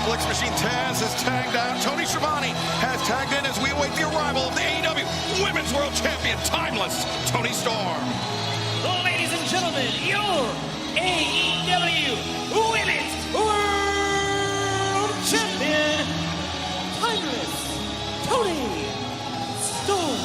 Flex Machine Taz has tagged out. Toni has tagged in as we await the arrival of the AEW Women's World Champion, Timeless Toni Storm. Ladies and gentlemen, your AEW Women's World Champion, Timeless Toni Storm.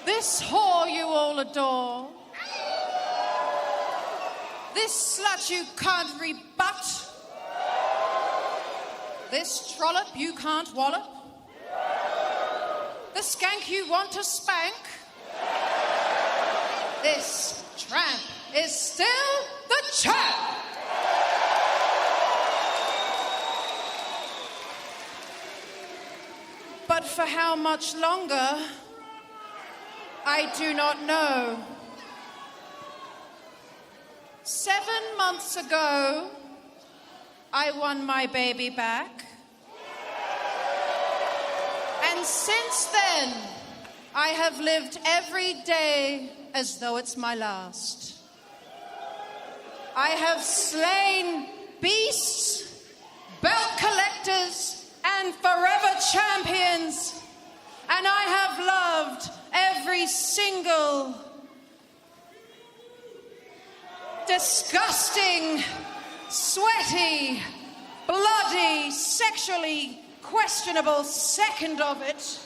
This whore you all adore, this slut you can't rebut, this trollop you can't wallop, the skank you want to spank, this tramp is still the champ. But for how much longer, I do not know. 7 months ago, I won my baby back. And since then, I have lived every day as though it's my last. I have slain beasts, belt collectors, and forever champions. And I have loved every single disgusting, sweaty, bloody, sexually questionable second of it.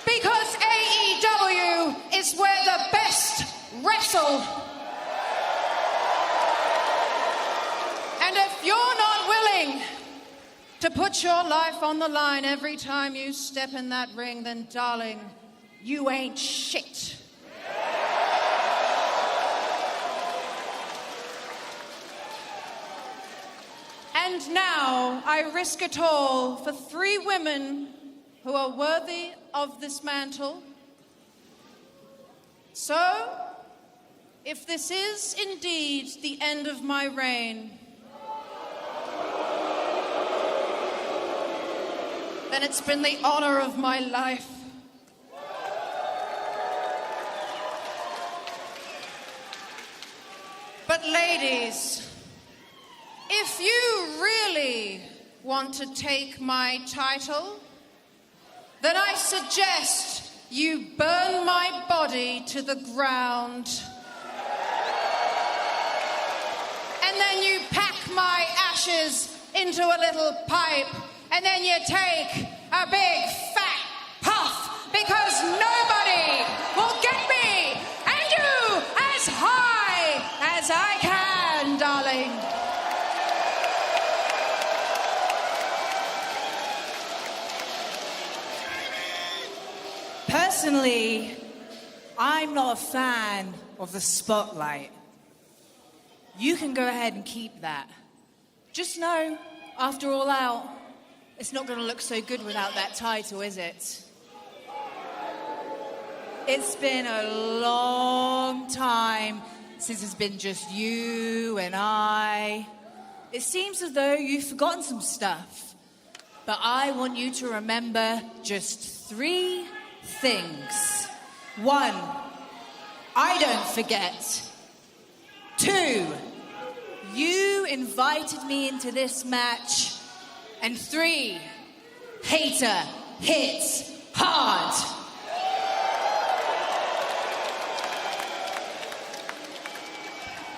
Because AEW is where the best wrestle. And if you're not willing to put your life on the line every time you step in that ring, then darling, you ain't shit. And now I risk it all for 3 women who are worthy of this mantle. So, if this is indeed the end of my reign, then it's been the honor of my life. But ladies, if you really want to take my title, then I suggest you burn my body to the ground. And then you pack my ashes into a little pipe. And then you take a big fat puff, because nobody will get me and you as high as I can, darling. Personally, I'm not a fan of the spotlight. You can go ahead and keep that. Just know, after All Out, it's not going to look so good without that title, is it? It's been a long time since it's been just you and I. It seems as though you've forgotten some stuff. But I want you to remember just 3 things. 1, I don't forget. 2, you invited me into this match. And 3, hater hits hard.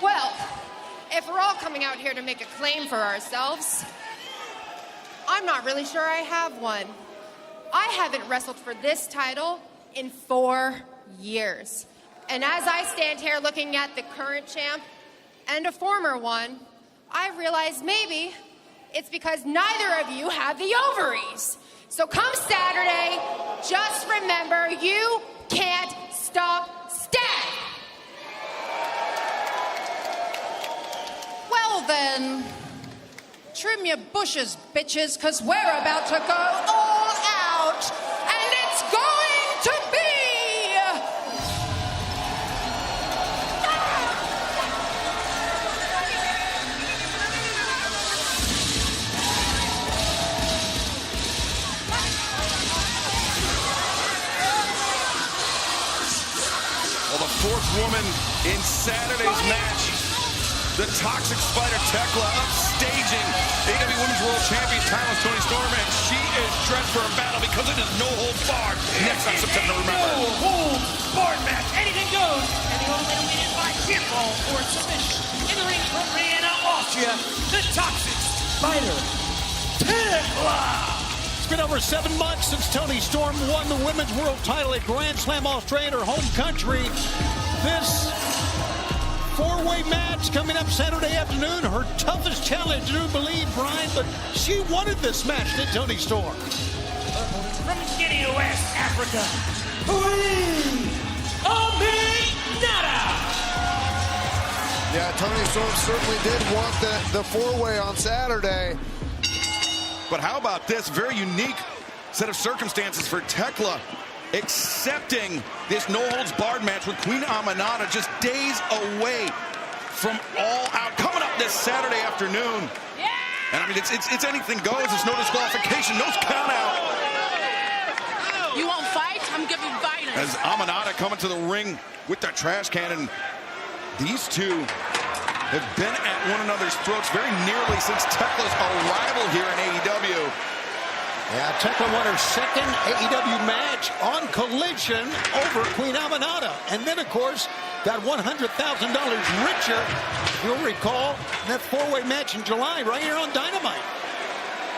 Well, if we're all coming out here to make a claim for ourselves, I'm not really sure I have one. I haven't wrestled for this title in 4 years. And as I stand here looking at the current champ and a former one, I realize maybe it's because neither of you have the ovaries. So come Saturday, just remember you can't stop Stag. Well then, trim your bushes, bitches, because we're about to go all out, and it's going to be fourth woman in Saturday's match. The Toxic Spider Thekla upstaging AEW Women's World Champion timeless Toni Storm, and she is dressed for a battle because it is no holds barred next on September. Remember, no holds barred match. Anything goes, and the only way to win is by pinfall or submission. In the ring from Vienna, Austria, the Toxic Spider Thekla. It's been over 7 months since Toni Storm won the Women's World title at Grand Slam Australia in her home country. This four-way match coming up Saturday afternoon. Her toughest challenge, do believe, Brian, but she wanted this match, did Toni Storm? From Guinea, West Africa, Aminata. Yeah, Toni Storm certainly did want the four-way on Saturday. but how about this very unique set of circumstances for Thekla, accepting this no-holds-barred match with Queen Aminata just days away from All Out, coming up this Saturday afternoon. Yeah! And I mean, it's anything goes. It's no disqualification, no count out. You won't fight? I'm giving violence. As Aminata coming to the ring with that trash can, and these two have been at one another's throats very nearly since Thekla's arrival here in AEW. Yeah, Thekla won her second AEW match on Collision over Queen Aminata. And then, of course, got $100,000 richer, if you'll recall, in that four-way match in July right here on Dynamite.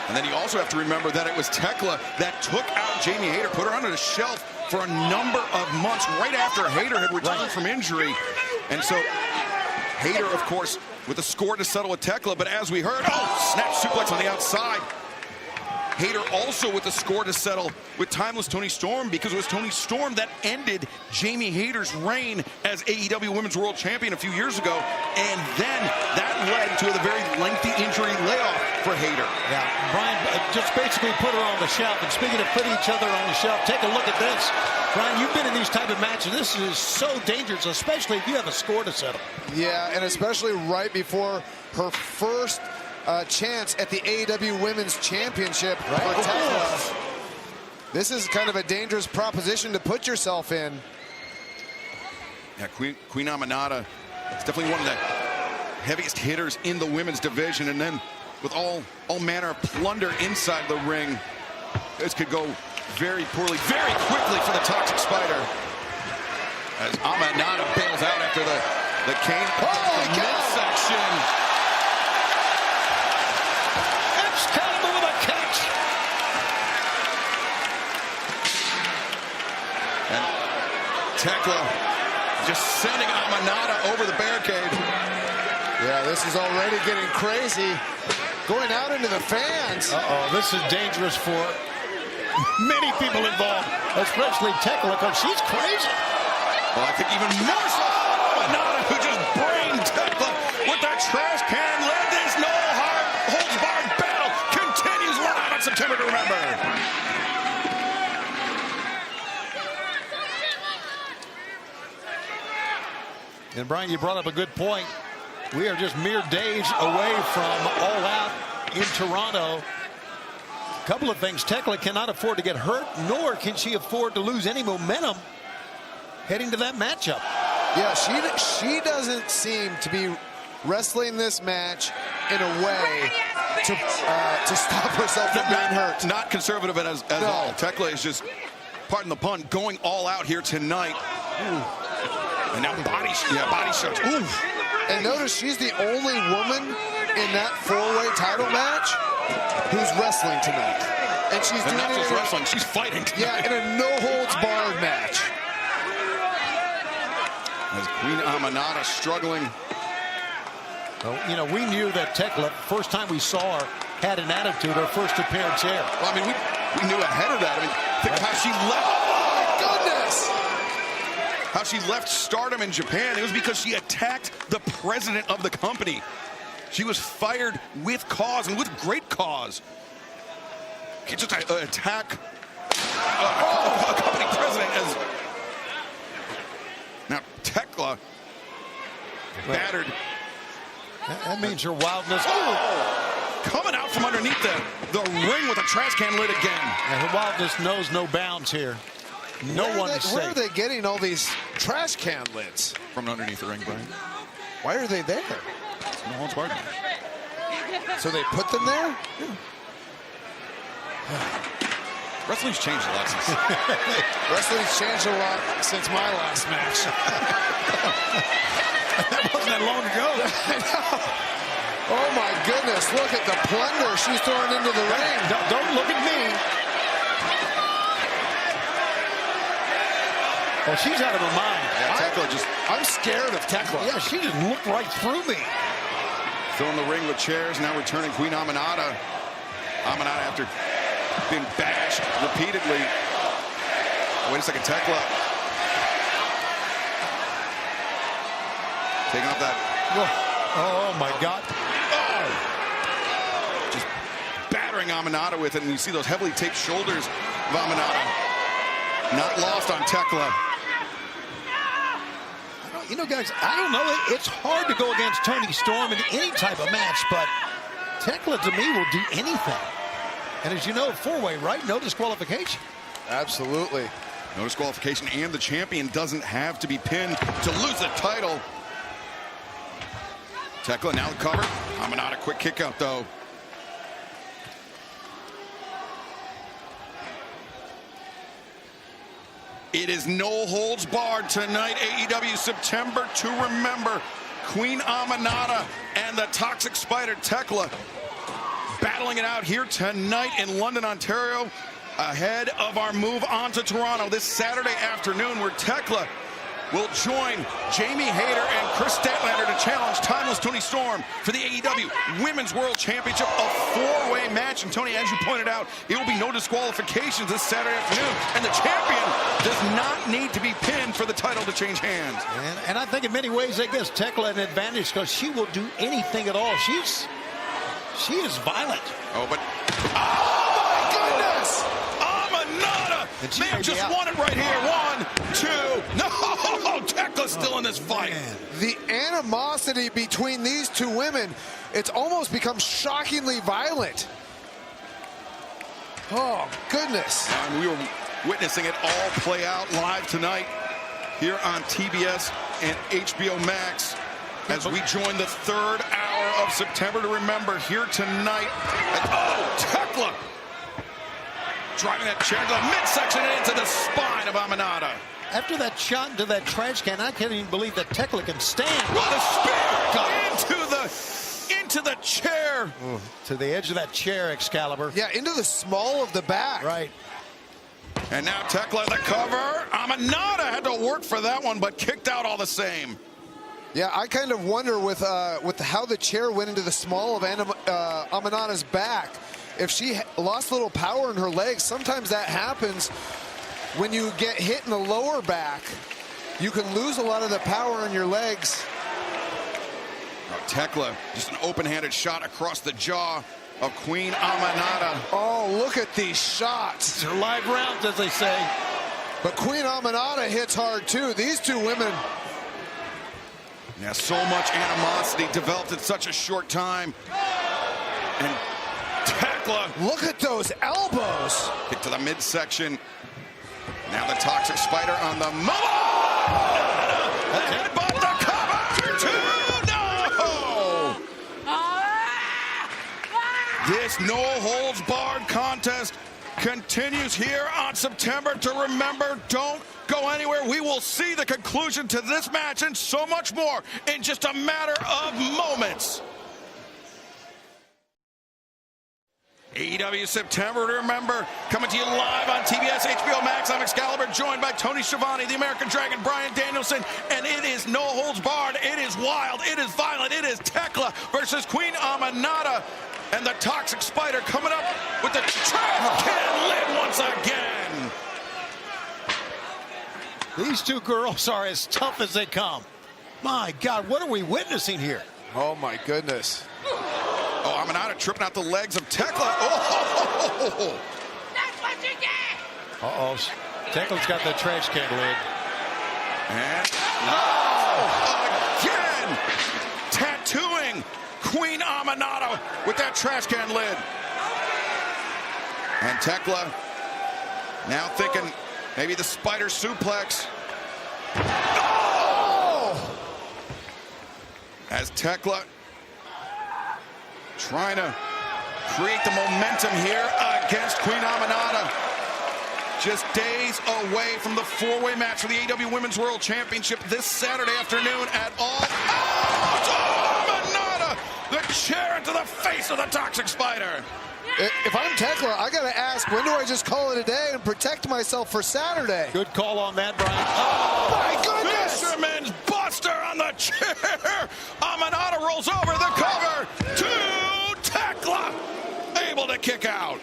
And then you also have to remember that it was Thekla that took out Jamie Hayter, put her under the shelf for a number of months right after Hayter had returned from injury. And so Hayter, of course, with a score to settle with Thekla, but as we heard, snap suplex on the outside. Hayter also with a score to settle with timeless Toni Storm, because it was Toni Storm that ended Jamie Hayter's reign as AEW Women's World Champion a few years ago, and then that led to a very lengthy injury layoff for Hayter. Yeah, Brian just basically put her on the shelf. And speaking of putting each other on the shelf, take a look at this. Brian, you've been in these type of matches. This is so dangerous, especially if you have a score to settle. Yeah, and especially right before her first chance at the AEW Women's Championship for Thekla. This is kind of a dangerous proposition to put yourself in. Yeah, Queen Aminata is definitely one of the heaviest hitters in the women's division, and then with all manner of plunder inside the ring, this could go very poorly, very quickly for the Toxic Spider. As Aminata bails out after the cane midsection. Excalibur with a catch. And Thekla just sending Aminata over the barricade. Yeah, this is already getting crazy. Going out into the fans. This is dangerous for many people involved, especially Thekla, because she's crazy. Well, I think even more so Aminata, who just brained Thekla with that trash can. Led this no-holds-barred battle continues live on September to remember. And Brian, you brought up a good point. We are just mere days away from All Out in Toronto. A couple of things. Thekla cannot afford to get hurt, nor can she afford to lose any momentum heading to that matchup. Yeah, she doesn't seem to be wrestling this match in a way to stop herself from being hurt. Not conservative as No. all. Thekla is just, pardon the pun, going all out here tonight. Ooh. And now body shots. Ooh. And notice she's the only woman in that four-way title match who's wrestling tonight. And she's doing not it just wrestling, she's fighting tonight. Yeah, in a no-holds-barred match. As Queen Aminata struggling. Well, you know, we knew that Thekla, first time we saw her, had an attitude, her first appearance here. Well, I mean, we knew ahead of that. I mean, think of how she left. Oh, my goodness! How she left Stardom in Japan. It was because she attacked the president of the company. She was fired with cause, and with great cause. You just attack a company president as... Now, Thekla battered. That means her wildness. Coming out from underneath the ring with a trash can lid again. Yeah, her wildness knows no bounds here. No one is Where are safe. they getting all these trash can lids? From underneath the ring, Brian. Why are they there? It's no holds barred. So they put them there? Wrestling's changed a lot since. Wrestling's changed a lot since my last match. That wasn't that long ago. Oh my goodness, look at the plunder she's throwing into the ring. Don't look at me. Oh, she's out of her mind. Yeah, Thekla just I'm scared of Thekla. Yeah, she just looked right through me. filling the ring with chairs. Now returning Queen Aminata. Aminata after being bashed repeatedly. Wait a second, Thekla. Taking off that. Oh my God. Oh! Just battering Aminata with it, and you see those heavily taped shoulders of Aminata. Not lost on Thekla. You know, guys, I don't know. It's hard to go against Toni Storm in any type of match, but Thekla, to me, will do anything. And as you know, four-way, right? No disqualification. Absolutely. No disqualification, and the champion doesn't have to be pinned to lose the title. Thekla now covered. Aminata, quick kick out, though. It is no holds barred tonight. AEW September to remember. Queen Aminata and the Toxic Spider Thekla battling it out here tonight in London, Ontario, ahead of our move on to Toronto this Saturday afternoon, where Thekla will join Jamie Hayter and Chris Statlander to challenge Timeless Toni Storm for the AEW Women's World Championship, a four-way match. And Tony, as you pointed out, it will be no disqualifications this Saturday afternoon. And the champion does not need to be pinned for the title to change hands. And I think in many ways that gives Thekla an advantage because she will do anything at all. She is violent. Oh, but oh my goodness! Aminata may have just won it right here. 1, 2. No, Thekla's still in this fight. Man. The animosity between these two women, it's almost become shockingly violent. Oh, goodness. And we were witnessing it all play out live tonight here on TBS and HBO Max as we join the third hour of September to remember here tonight. Oh, Thekla driving that chair to the midsection and into the spine of Aminata. After that shot into that trash can, I can't even believe that Thekla can stand. What a spear into the chair. Ooh, to the edge of that chair, Excalibur. Yeah, into the small of the back. Right. And now Thekla the cover. Aminata had to work for that one, but kicked out all the same. Yeah, I kind of wonder with how the chair went into the small of Aminata's back. If she lost a little power in her legs, sometimes that happens when you get hit in the lower back. You can lose a lot of the power in your legs. Now, Thekla, just an open-handed shot across the jaw of Queen Aminata. Oh, look at these shots. They're live rounds, as they say. But Queen Aminata hits hard, too. These two women. Yeah, so much animosity developed in such a short time. And Thekla. Look at those elbows. Kick to the midsection. Now the Toxic Spider on the headbutt the cover. 2. No. This no holds barred contest continues here on September to remember. Don't go anywhere. We will see the conclusion to this match and so much more in just a matter of moments. AEW September to remember, coming to you live on TBS, HBO Max. I'm Excalibur, joined by Tony Schiavone, the American Dragon, Bryan Danielson, and it is no holds barred. It is wild. It is violent. It is Thekla versus Queen Aminata, and the Toxic Spider coming up with the trash can lid once again. These two girls are as tough as they come. My God, what are we witnessing here? Oh, my goodness. Oh, Aminata tripping out the legs of Thekla. Oh! That's what you get! Uh-oh. Thekla's got the trash can lid. And again, tattooing Queen Aminata with that trash can lid. And Thekla now thinking Maybe the spider suplex. Oh! As Thekla trying to create the momentum here against Queen Aminata. Just days away from the four-way match for the AEW Women's World Championship this Saturday afternoon at All Out. Aminata, the chair into the face of the Toxic Spider. If I'm Thekla, I got to ask, when do I just call it a day and protect myself for Saturday? Good call on that, Brian. Oh, my goodness! Fisherman's Buster on the chair. Aminata rolls over the cover to Thekla. Able to kick out.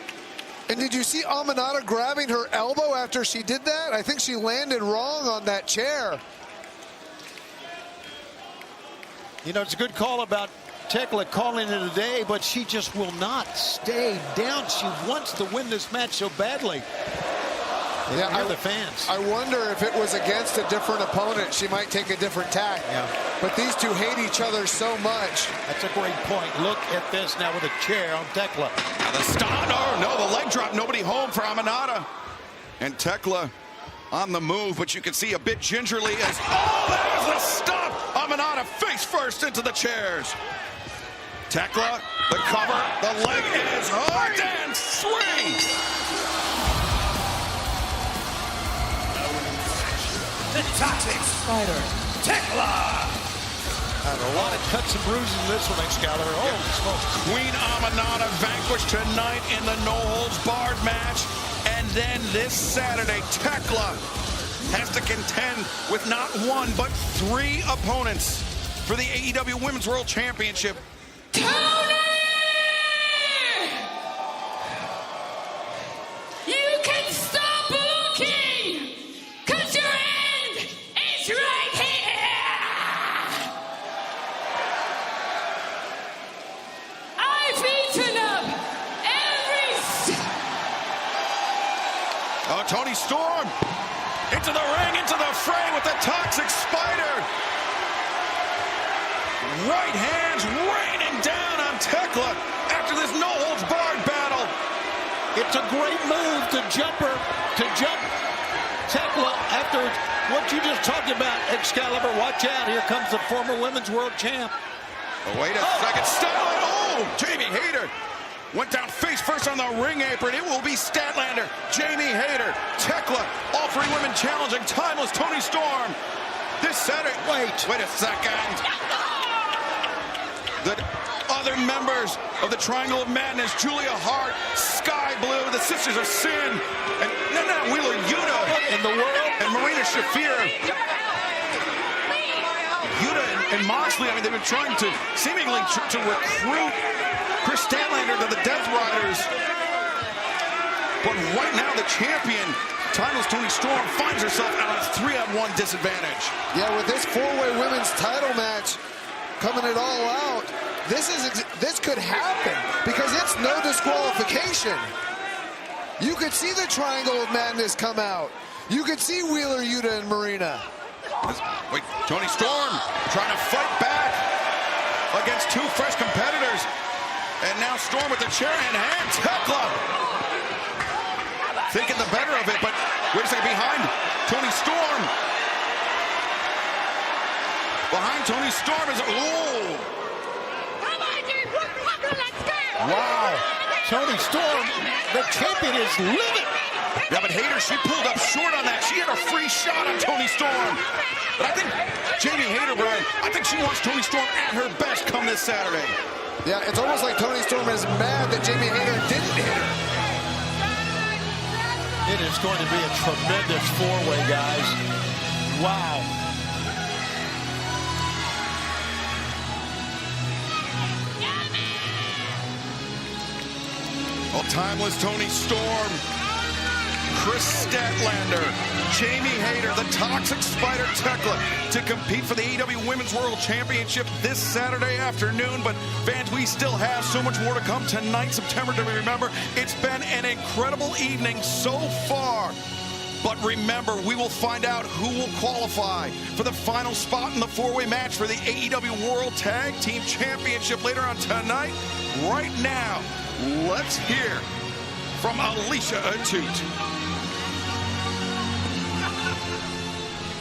And did you see Aminata grabbing her elbow after she did that? I think she landed wrong on that chair. You know, it's a good call about Thekla calling it a day, but she just will not stay down. She wants to win this match so badly. Yeah, the fans. I wonder if it was against a different opponent, she might take a different tack. Yeah. But these two hate each other so much. That's a great point. Look at this now with a chair on Thekla. Now the stop, no, the leg drop, nobody home for Aminata. And Thekla on the move, but you can see a bit gingerly as, there's the stop. Aminata face first into the chairs. Thekla, the cover, the leg is hard and swing. The Toxic Spider, Thekla. And a lot of cuts and bruises in this one, Excalibur. Oh, smokes. Queen Aminata vanquished tonight in the no-holds-barred match. And then this Saturday, Thekla has to contend with not one, but 3 opponents for the AEW Women's World Championship. Toni! You can stop looking, because your end is right here! I've eaten up every... Oh, Toni Storm into the ring, into the fray with the Toxic Spider. Right hands raining down on Thekla after this no-holds-barred battle. It's a great move to jump Thekla after what you just talked about, Excalibur. Watch out, here comes the former Women's World Champ. Oh, wait a second, Statlander. Oh, Jamie Hayter went down face first on the ring apron. It will be Statlander, Jamie Hayter, Thekla, all 3 women challenging timeless Toni Storm. This Saturday, wait a second. The other members of the Triangle of Madness, Julia Hart, Sky Blue, the Sisters of Sin, and Wheeler Yuta In the world. and Marina Shafir. Yuta and Moxley, I mean, they've been trying to seemingly to recruit Chris Statlander to the Death Riders. But right now, the champion, timeless Toni Storm, finds herself at a 3-on-1 disadvantage. Yeah, with this 4-way women's title match coming it all out, this could happen because it's no disqualification. You could see the Triangle of Madness come out. You could see Wheeler Yuta and Marina. Wait, Toni Storm trying to fight back against 2 fresh competitors. And now Storm with the chair in hand. Thekla thinking the better of it, but wait a second, behind Toni Storm. Behind Toni Storm is, Wow. Toni Storm, the champion, is living. Yeah, but Hayter, she pulled up short on that. She had a free shot on Toni Storm. But I think Jamie Hayter, Brian, I think she wants Toni Storm at her best come this Saturday. Yeah, it's almost like Toni Storm is mad that Jamie Hayter didn't hit her. It is going to be a tremendous 4-way, guys. Wow. Well, timeless Toni Storm, Chris Statlander, Jamie Hayter, the Toxic Spider Thekla to compete for the AEW Women's World Championship this Saturday afternoon. But fans, we still have so much more to come tonight, September, to remember. It's been an incredible evening so far. But remember, we will find out who will qualify for the final spot in the 4-way match for the AEW World Tag Team Championship later on tonight. Right now, let's hear from Alicia Atut.